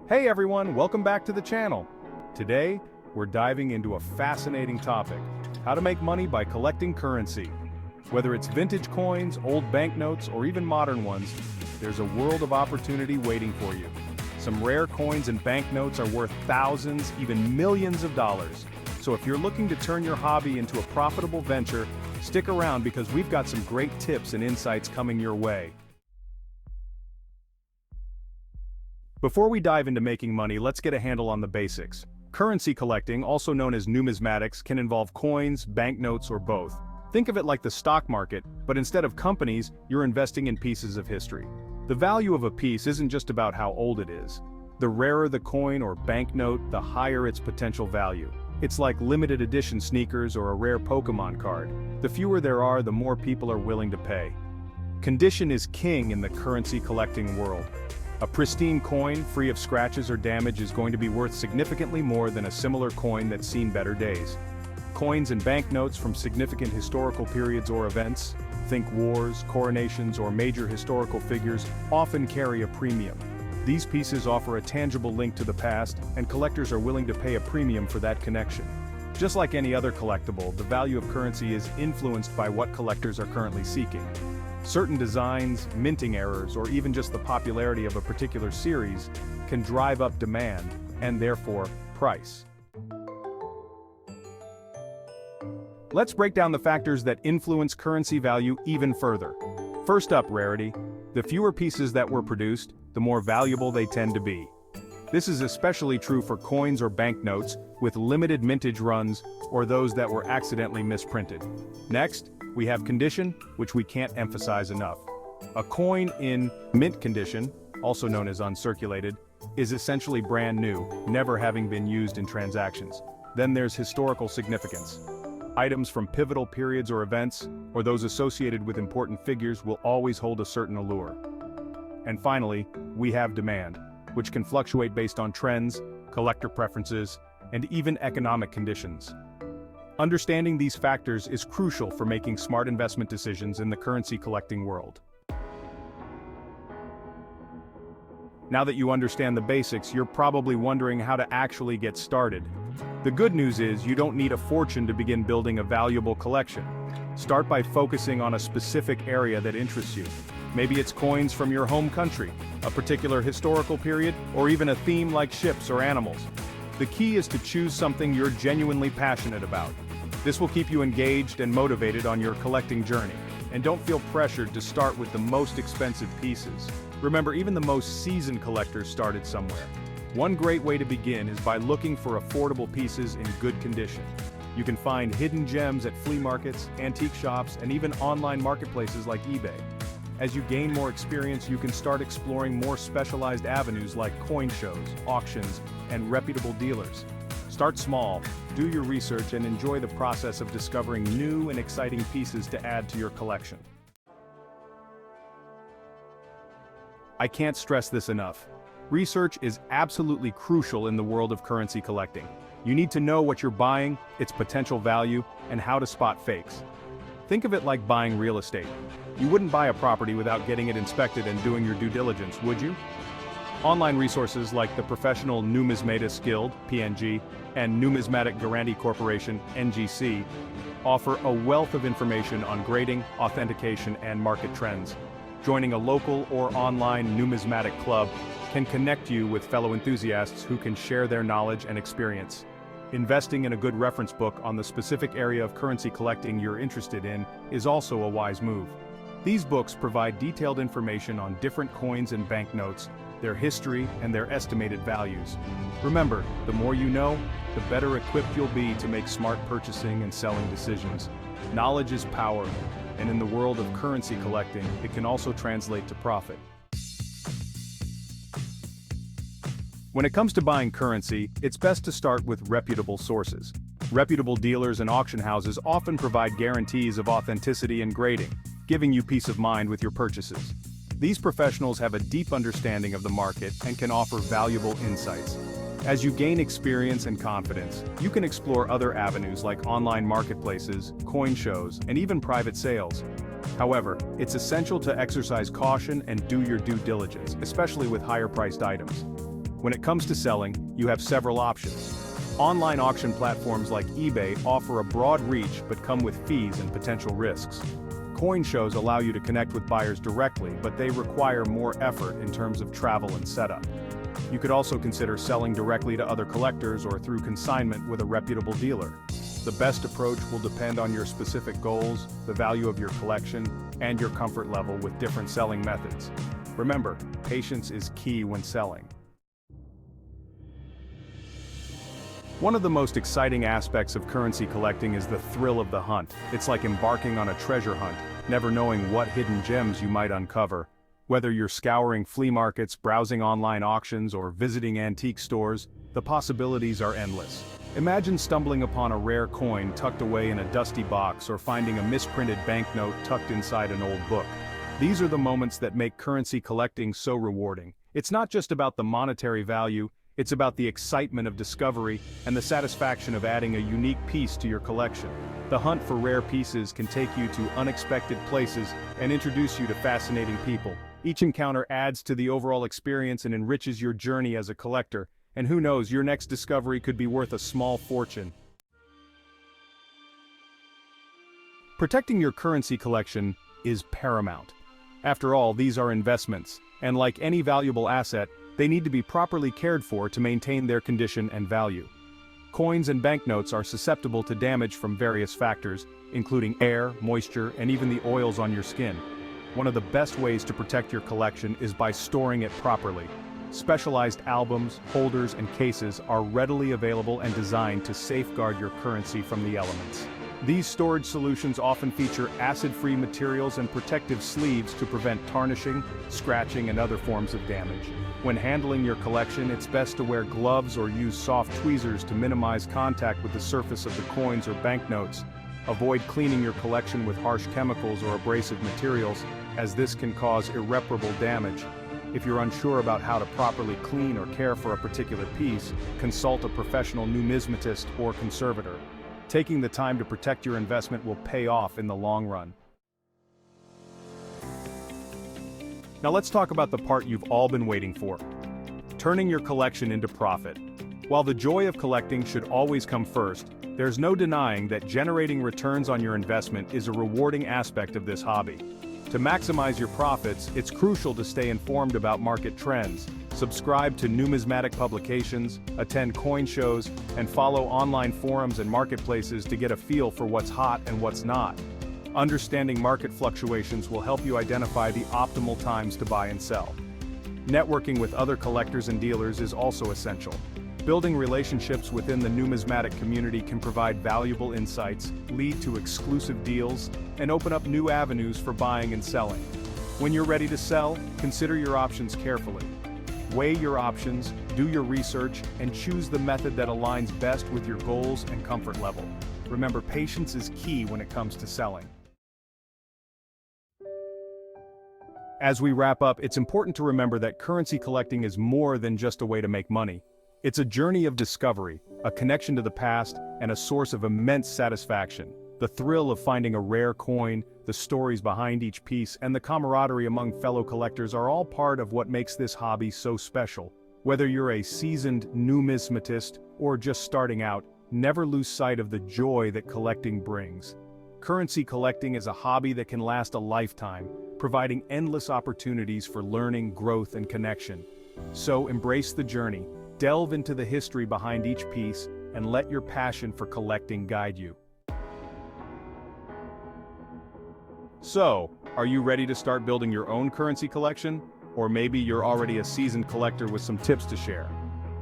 Hey everyone, welcome back to the channel. Today, we're diving into a fascinating topic: how to make money by collecting currency. Whether it's vintage coins, old banknotes, or even modern ones, there's a world of opportunity waiting for you. Some rare coins and banknotes are worth thousands, even millions of dollars. So if you're looking to turn your hobby into a profitable venture, stick around because we've got some great tips and insights coming your way. Before we dive into making money, let's get a handle on the basics. Currency collecting, also known as numismatics, can involve coins, banknotes, or both. Think of it like the stock market, but instead of companies, you're investing in pieces of history. The value of a piece isn't just about how old it is. The rarer the coin or banknote, the higher its potential value. It's like limited edition sneakers or a rare Pokemon card. The fewer there are, the more people are willing to pay. Condition is king in the currency collecting world. A pristine coin, free of scratches or damage, is going to be worth significantly more than a similar coin that's seen better days. Coins and banknotes from significant historical periods or events, think wars, coronations, or major historical figures, often carry a premium. These pieces offer a tangible link to the past, and collectors are willing to pay a premium for that connection. Just like any other collectible, the value of currency is influenced by what collectors are currently seeking. Certain designs, minting errors, or even just the popularity of a particular series can drive up demand, and therefore, price. Let's break down the factors that influence currency value even further. First up, rarity. The fewer pieces that were produced, the more valuable they tend to be. This is especially true for coins or banknotes with limited mintage runs or those that were accidentally misprinted. Next, we have condition, which we can't emphasize enough. A coin in mint condition, also known as uncirculated, is essentially brand new, never having been used in transactions. Then there's historical significance. Items from pivotal periods or events, or those associated with important figures, will always hold a certain allure. And finally, we have demand, which can fluctuate based on trends, collector preferences, and even economic conditions. Understanding these factors is crucial for making smart investment decisions in the currency collecting world. Now that you understand the basics, you're probably wondering how to actually get started. The good news is you don't need a fortune to begin building a valuable collection. Start by focusing on a specific area that interests you. Maybe it's coins from your home country, a particular historical period, or even a theme like ships or animals. The key is to choose something you're genuinely passionate about. This will keep you engaged and motivated on your collecting journey. And don't feel pressured to start with the most expensive pieces. Remember, even the most seasoned collectors started somewhere. One great way to begin is by looking for affordable pieces in good condition. You can find hidden gems at flea markets, antique shops, and even online marketplaces like eBay. As you gain more experience, you can start exploring more specialized avenues like coin shows, auctions, and reputable dealers. Start small, do your research, and enjoy the process of discovering new and exciting pieces to add to your collection. I can't stress this enough. Research is absolutely crucial in the world of currency collecting. You need to know what you're buying, its potential value, and how to spot fakes. Think of it like buying real estate. You wouldn't buy a property without getting it inspected and doing your due diligence, would you? Online resources like the Professional Numismatist Guild, PNG, and Numismatic Guarantee Corporation, NGC, offer a wealth of information on grading, authentication, and market trends. Joining a local or online numismatic club can connect you with fellow enthusiasts who can share their knowledge and experience. Investing in a good reference book on the specific area of currency collecting you're interested in is also a wise move. These books provide detailed information on different coins and banknotes, their history, and their estimated values. Remember, the more you know, the better equipped you'll be to make smart purchasing and selling decisions. Knowledge is power, and in the world of currency collecting, it can also translate to profit. When it comes to buying currency, it's best to start with reputable sources. Reputable dealers and auction houses often provide guarantees of authenticity and grading, giving you peace of mind with your purchases. These professionals have a deep understanding of the market and can offer valuable insights. As you gain experience and confidence, you can explore other avenues like online marketplaces, coin shows, and even private sales. However, it's essential to exercise caution and do your due diligence, especially with higher-priced items. When it comes to selling, you have several options. Online auction platforms like eBay offer a broad reach but come with fees and potential risks. Coin shows allow you to connect with buyers directly, but they require more effort in terms of travel and setup. You could also consider selling directly to other collectors or through consignment with a reputable dealer. The best approach will depend on your specific goals, the value of your collection, and your comfort level with different selling methods. Remember, patience is key when selling. One of the most exciting aspects of currency collecting is the thrill of the hunt. It's like embarking on a treasure hunt, never knowing what hidden gems you might uncover. Whether you're scouring flea markets, browsing online auctions, or visiting antique stores, the possibilities are endless. Imagine stumbling upon a rare coin tucked away in a dusty box or finding a misprinted banknote tucked inside an old book. These are the moments that make currency collecting so rewarding. It's not just about the monetary value, it's about the excitement of discovery and the satisfaction of adding a unique piece to your collection. The hunt for rare pieces can take you to unexpected places and introduce you to fascinating people. Each encounter adds to the overall experience and enriches your journey as a collector, and who knows, your next discovery could be worth a small fortune. Protecting your currency collection is paramount. After all, these are investments, and like any valuable asset, they need to be properly cared for to maintain their condition and value. Coins and banknotes are susceptible to damage from various factors, including air, moisture, and even the oils on your skin. One of the best ways to protect your collection is by storing it properly. Specialized albums, holders, and cases are readily available and designed to safeguard your currency from the elements. These storage solutions often feature acid-free materials and protective sleeves to prevent tarnishing, scratching, and other forms of damage. When handling your collection, it's best to wear gloves or use soft tweezers to minimize contact with the surface of the coins or banknotes. Avoid cleaning your collection with harsh chemicals or abrasive materials, as this can cause irreparable damage. If you're unsure about how to properly clean or care for a particular piece, consult a professional numismatist or conservator. Taking the time to protect your investment will pay off in the long run. Now let's talk about the part you've all been waiting for: turning your collection into profit. While the joy of collecting should always come first, there's no denying that generating returns on your investment is a rewarding aspect of this hobby. To maximize your profits, it's crucial to stay informed about market trends, subscribe to numismatic publications, attend coin shows, and follow online forums and marketplaces to get a feel for what's hot and what's not. Understanding market fluctuations will help you identify the optimal times to buy and sell. Networking with other collectors and dealers is also essential. Building relationships within the numismatic community can provide valuable insights, lead to exclusive deals, and open up new avenues for buying and selling. When you're ready to sell, consider your options carefully. Weigh your options, do your research, and choose the method that aligns best with your goals and comfort level. Remember, patience is key when it comes to selling. As we wrap up, it's important to remember that currency collecting is more than just a way to make money. It's a journey of discovery, a connection to the past, and a source of immense satisfaction. The thrill of finding a rare coin, the stories behind each piece, and the camaraderie among fellow collectors are all part of what makes this hobby so special. Whether you're a seasoned numismatist or just starting out, never lose sight of the joy that collecting brings. Currency collecting is a hobby that can last a lifetime, providing endless opportunities for learning, growth, and connection. So embrace the journey, delve into the history behind each piece, and let your passion for collecting guide you. So, are you ready to start building your own currency collection? Or maybe you're already a seasoned collector with some tips to share.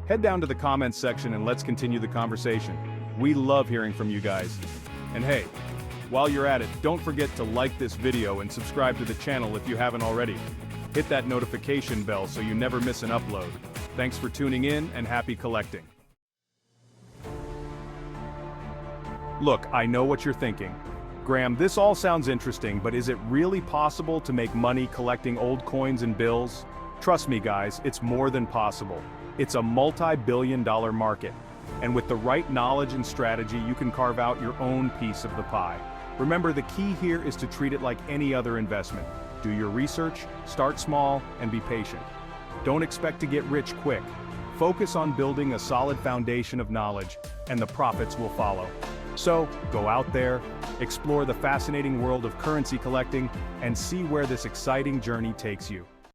Head down to the comments section and let's continue the conversation. We love hearing from you guys. And hey, while you're at it, don't forget to like this video and subscribe to the channel if you haven't already. Hit that notification bell so you never miss an upload. Thanks for tuning in and happy collecting. Look, I know what you're thinking. Graham, this all sounds interesting, but is it really possible to make money collecting old coins and bills? Trust me guys, it's more than possible. It's a multi-billion-dollar market. And with the right knowledge and strategy, you can carve out your own piece of the pie. Remember, the key here is to treat it like any other investment. Do your research, start small, and be patient. Don't expect to get rich quick. Focus on building a solid foundation of knowledge, and the profits will follow. So, go out there, explore the fascinating world of currency collecting, and see where this exciting journey takes you.